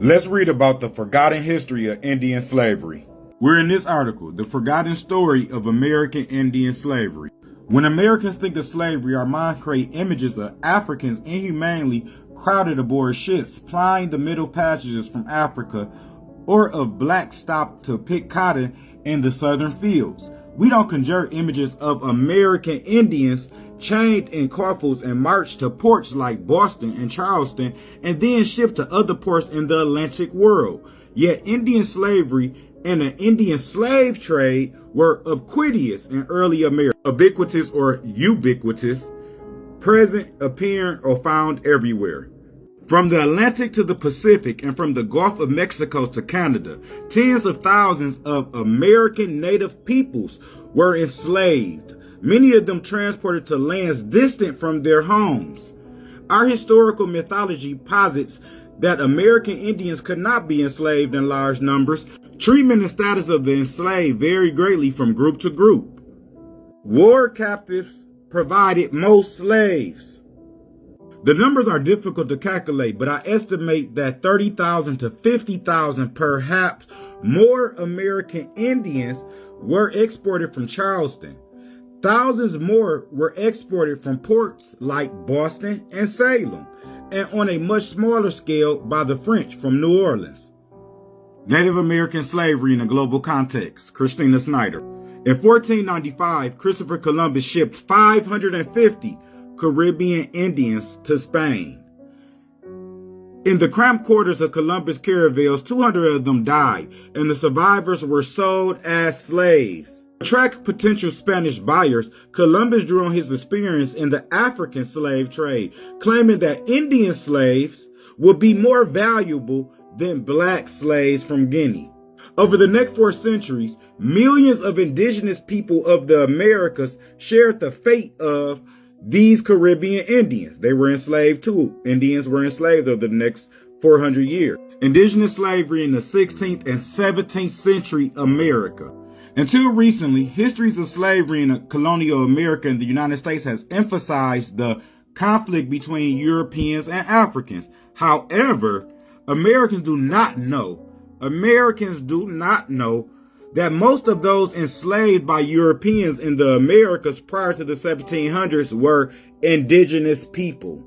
Let's read about the forgotten history of Indian slavery. We're in this article, The Forgotten Story of American Indian Slavery. When Americans think of slavery, our minds create images of Africans inhumanely crowded aboard ships plying the middle passages from Africa, or of blacks stopped to pick cotton in the southern fields. We don't conjure images of American Indians chained in coffles and marched to ports like Boston and Charleston and then shipped to other ports in the Atlantic world. Yet Indian slavery and the Indian slave trade were ubiquitous in early America. Ubiquitous or ubiquitous, present, appearing, or found everywhere. From the Atlantic to the Pacific and from the Gulf of Mexico to Canada, tens of thousands of American native peoples were enslaved, many of them transported to lands distant from their homes. Our historical mythology posits that American Indians could not be enslaved in large numbers. Treatment and status of the enslaved vary greatly from group to group. War captives provided most slaves. The numbers are difficult to calculate, but I estimate that 30,000 to 50,000, perhaps more, American Indians were exported from Charleston. Thousands more were exported from ports like Boston and Salem, and on a much smaller scale by the French from New Orleans. Native American slavery in a global context, Christina Snyder. In 1495, Christopher Columbus shipped 550 Caribbean Indians to Spain. In the cramped quarters of Columbus caravels, 200 of them died, and the survivors were sold as slaves. To attract potential Spanish buyers, Columbus drew on his experience in the African slave trade, claiming that Indian slaves would be more valuable than black slaves from Guinea. Over the next 4 centuries, millions of indigenous people of the Americas shared the fate of these Caribbean Indians. They were enslaved too. Indians were enslaved over the next 400 years. Indigenous slavery in the 16th and 17th century America. Until recently, histories of slavery in colonial America and the United States has emphasized the conflict between Europeans and Africans. However, Americans do not know that most of those enslaved by Europeans in the Americas prior to the 1700s were indigenous people.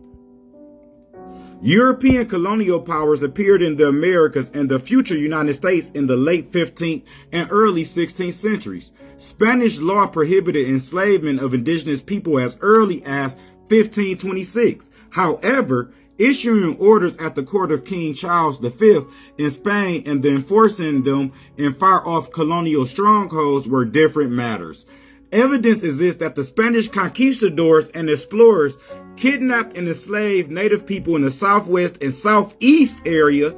European colonial powers appeared in the Americas and the future United States in the late 15th and early 16th centuries. Spanish law prohibited enslavement of indigenous people as early as 1526. However, issuing orders at the court of King Charles V in Spain and then enforcing them in far-off colonial strongholds were different matters. Evidence exists that the Spanish conquistadors and explorers kidnapped and enslaved native people in the southwest and southeast area,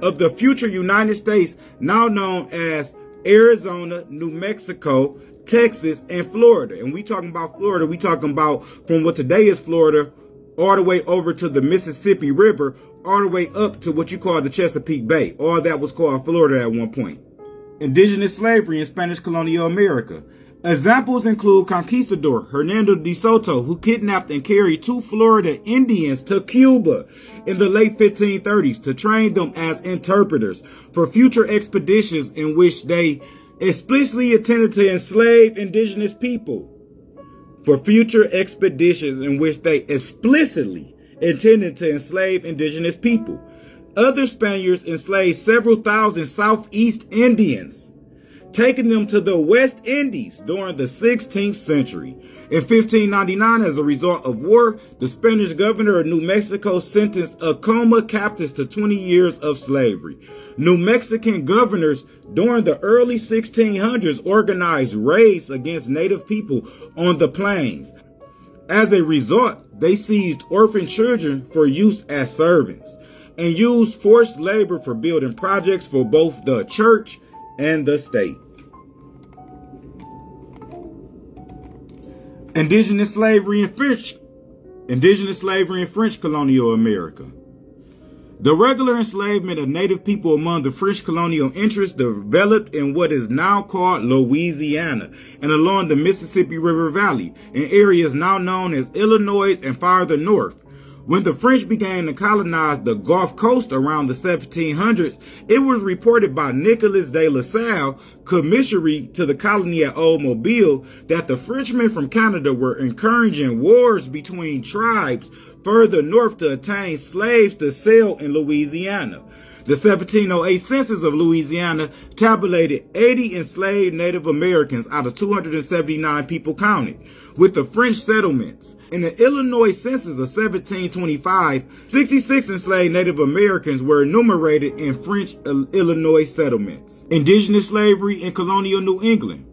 of the future United States, now known as Arizona, New Mexico, Texas, and Florida. And we talking about Florida, we talking about from what today is Florida all the way over to the Mississippi River, all the way up to what you call the Chesapeake Bay. All that was called Florida at one point. Indigenous slavery in Spanish colonial America. Examples include Conquistador Hernando de Soto, who kidnapped and carried 2 Florida Indians to Cuba in the late 1530s to train them as interpreters for future expeditions in which they explicitly intended to enslave indigenous people. Other Spaniards enslaved several thousand Southeast Indians, taking them to the West Indies during the 16th century. In 1599, as a result of war, the Spanish governor of New Mexico sentenced Acoma captives to 20 years of slavery. New Mexican governors during the early 1600s organized raids against native people on the plains. As a result, they seized orphan children for use as servants and used forced labor for building projects for both the church and the state. Indigenous slavery in French colonial America. The regular enslavement of native people among the French colonial interests developed in what is now called Louisiana and along the Mississippi River Valley in areas now known as Illinois and farther north. When the French began to colonize the Gulf Coast around the 1700s, it was reported by Nicolas de La Salle, commissary to the colony at Old Mobile, that the Frenchmen from Canada were encouraging wars between tribes further north to obtain slaves to sell in Louisiana. The 1708 census of Louisiana tabulated 80 enslaved Native Americans out of 279 people counted, with the French settlements. In the Illinois census of 1725, 66 enslaved Native Americans were enumerated in French Illinois settlements. Indigenous slavery in colonial New England.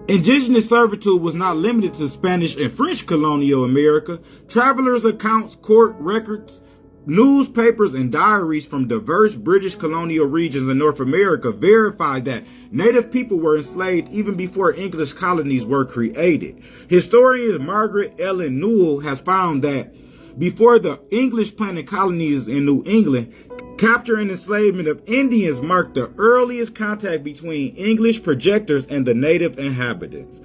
Indigenous servitude was not limited to Spanish and French colonial America. Travelers' accounts, court records, newspapers, and diaries from diverse British colonial regions in North America verify that Native people were enslaved even before English colonies were created. Historian Margaret Ellen Newell has found that before the English planted colonies in New England, capture and enslavement of Indians marked the earliest contact between English projectors and the native inhabitants.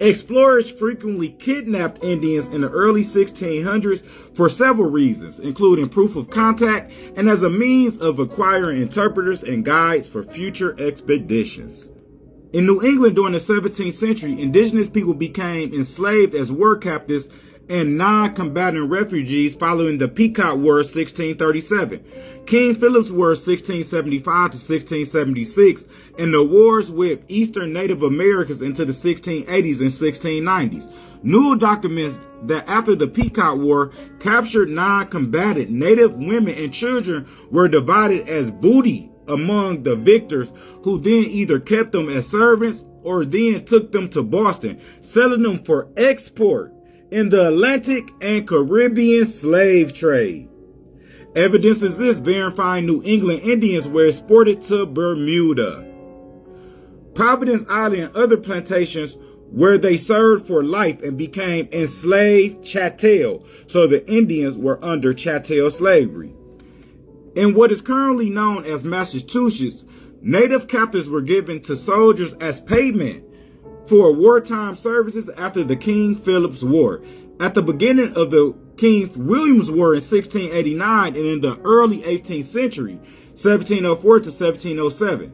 Explorers frequently kidnapped Indians in the early 1600s for several reasons, including proof of contact and as a means of acquiring interpreters and guides for future expeditions. In New England during the 17th century, indigenous people became enslaved as war captives and non-combatant refugees following the Pequot War of 1637, King Philip's War of 1675 to 1676, and the wars with Eastern Native Americans into the 1680s and 1690s. Newell documents that after the Pequot War, captured non-combatant Native women and children were divided as booty among the victors, who then either kept them as servants or then took them to Boston, selling them for export in the Atlantic and Caribbean slave trade. Evidence exists verifying New England Indians were exported to Bermuda, Providence Island, and other plantations where they served for life and became enslaved chattel, so the Indians were under chattel slavery. In what is currently known as Massachusetts, Native captives were given to soldiers as payment for wartime services after the King Philip's War. At the beginning of the King William's War in 1689 and in the early 18th century, 1704 to 1707,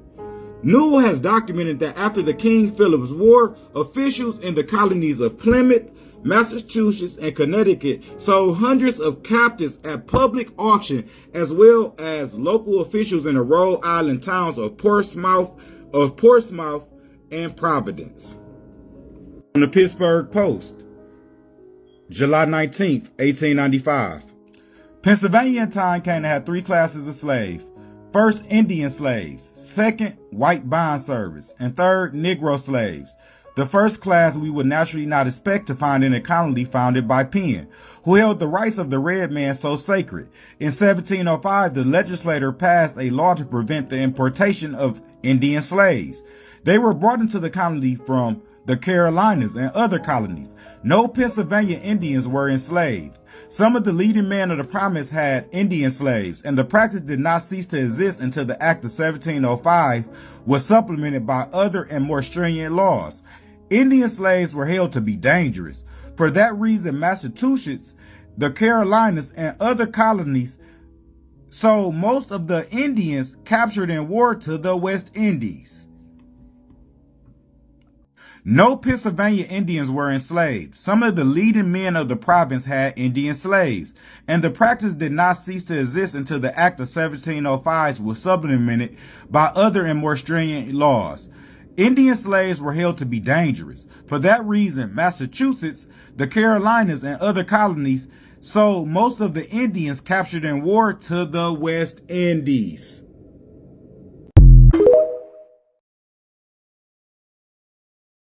Newell has documented that after the King Philip's War, officials in the colonies of Plymouth, Massachusetts, and Connecticut sold hundreds of captives at public auction, as well as local officials in the Rhode Island towns of Portsmouth and Providence. On the Pittsburgh Post, July 19th, 1895. Pennsylvania in time came to have three classes of slaves. First, Indian slaves. Second, white bond servants. And third, Negro slaves. The first class we would naturally not expect to find in a colony founded by Penn, who held the rights of the red man so sacred. In 1705, the legislature passed a law to prevent the importation of Indian slaves. They were brought into the colony from the Carolinas and other colonies. No Pennsylvania Indians were enslaved. Some of the leading men of the province had Indian slaves, and the practice did not cease to exist until the Act of 1705 was supplemented by other and more stringent laws. Indian slaves were held to be dangerous. For that reason, Massachusetts, the Carolinas, and other colonies sold most of the Indians captured in war to the West Indies. No Pennsylvania Indians were enslaved. Some of the leading men of the province had Indian slaves, and the practice did not cease to exist until the Act of 1705 was supplemented by other and more stringent laws. Indian slaves were held to be dangerous. For that reason, Massachusetts, the Carolinas, and other colonies sold most of the Indians captured in war to the West Indies.